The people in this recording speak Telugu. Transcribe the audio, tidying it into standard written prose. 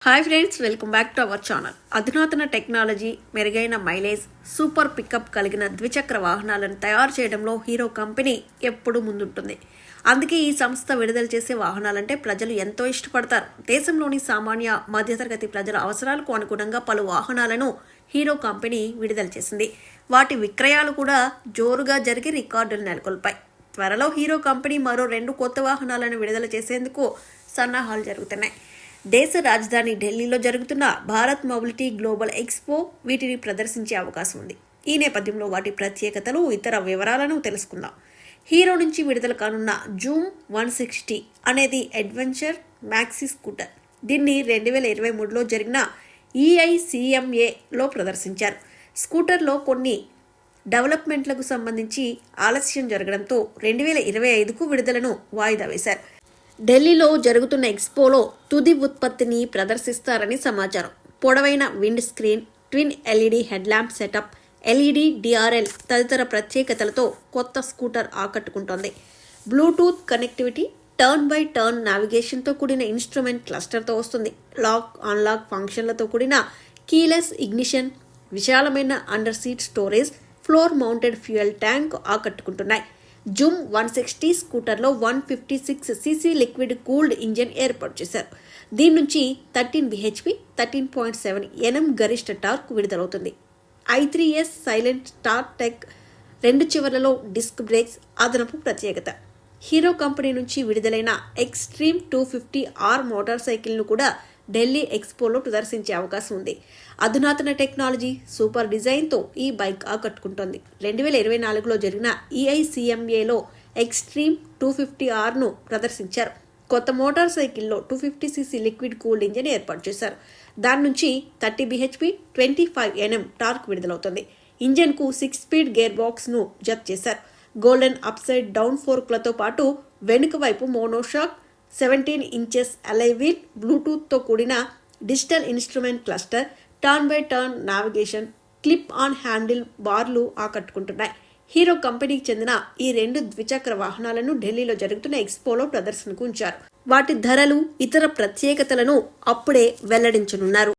Hi friends, welcome back to our channel. అధునాతన టెక్నాలజీ, మెరుగైన మైలేజ్, సూపర్ పికప్ కలిగిన ద్విచక్ర వాహనాలను తయారు చేయడంలో హీరో కంపెనీ ఎప్పుడూ ముందుంటుంది. అందుకే ఈ సంస్థ విడుదల చేసే వాహనాలంటే ప్రజలు ఎంతో ఇష్టపడతారు. దేశంలోని సామాన్య మధ్యతరగతి ప్రజల అవసరాలకు అనుగుణంగా పలు వాహనాలను హీరో కంపెనీ విడుదల చేసింది. వాటి విక్రయాలు కూడా జోరుగా జరిగి రికార్డులు నెలకొల్పాయి. త్వరలో హీరో కంపెనీ మరో 2 కొత్త వాహనాలను విడుదల చేసేందుకు సన్నాహాలు జరుగుతున్నాయి. దేశ రాజధాని ఢిల్లీలో జరుగుతున్న భారత్ మొబిలిటీ గ్లోబల్ ఎక్స్పో వీటిని ప్రదర్శించే అవకాశం ఉంది. ఈ నేపథ్యంలో వాటి ప్రత్యేకతలు, ఇతర వివరాలను తెలుసుకుందాం. హీరో నుంచి విడుదల కానున్న జూమ్ 160 అనేది అడ్వెంచర్ మ్యాక్సీ స్కూటర్. దీన్ని 2023లో జరిగిన EICMAలో ప్రదర్శించారు. స్కూటర్లో కొన్ని డెవలప్మెంట్లకు సంబంధించి ఆలస్యం జరగడంతో 2025కు విడుదలను వాయిదా వేశారు. ఢిల్లీలో జరుగుతున్న ఎక్స్పోలో తుది ఉత్పత్తిని ప్రదర్శిస్తారని సమాచారం. పొడవైన wind screen, twin LED head lamp setup, LED DRL తదితర ప్రత్యేకతలతో కొత్త స్కూటర్ ఆకట్టుకుంటోంది. Bluetooth connectivity, turn by turn నావిగేషన్తో కూడిన ఇన్స్ట్రుమెంట్ క్లస్టర్తో వస్తుంది. లాక్, అన్లాక్ ఫంక్షన్లతో కూడిన కీలెస్ ఇగ్నిషన్, విశాలమైన under seat storage, floor mounted fuel tank ఆకట్టుకుంటున్నాయి. జూమ్ 160 స్కూటర్లో 156cc లిక్విడ్ కూల్డ్ ఇంజిన్ ఏర్పాటు చేశారు. దీని నుంచి 13 bhp, 13.7 Nm గరిష్ట టార్క్ విడుదలవుతుంది. i3s సైలెంట్ స్టార్ట్ టెక్, 2 చివర్లలో డిస్క్ బ్రేక్స్ అదనపు ప్రత్యేకత. హీరో కంపెనీ నుంచి విడుదలైన ఎక్స్ట్రీమ్ 250R మోటార్ సైకిల్ను కూడా ఢిల్లీ ఎక్స్పోలో ప్రదర్శించే అవకాశం ఉంది. అధునాతన టెక్నాలజీ, సూపర్ డిజైన్తో ఈ బైక్ ఆకట్టుకుంటోంది. 2024లో జరిగిన EICMAలో ఎక్స్ట్రీమ్ 250Rను ప్రదర్శించారు. కొత్త మోటార్ సైకిల్లో 250cc లిక్విడ్ కూల్డ్ ఇంజిన్ ఏర్పాటు చేశారు. దాని నుంచి 30 bhp, 25 Nm టార్క్ విడుదలవుతుంది. ఇంజిన్కు 6 స్పీడ్ గేర్ బాక్స్ను జత చేశారు. గోల్డెన్ అప్సైడ్ డౌన్ ఫోర్క్లతో పాటు వెనుక వైపు మోనోషాక్, 17 ఇంచెస్ అలై వీల్, బ్లూటూత్తో కూడిన digital instrument cluster, turn by turn navigation, clip on handle బార్లు ఆకట్టుకుంటున్నాయి. హీరో కంపెనీకి చెందిన ఈ 2 ద్విచక్ర వాహనాలను ఢిల్లీలో జరుగుతున్న ఎక్స్పోలో ప్రదర్శనకు ఉంచారు. వాటి ధరలు, ఇతర ప్రత్యేకతలను అప్పుడే వెల్లడించనున్నారు.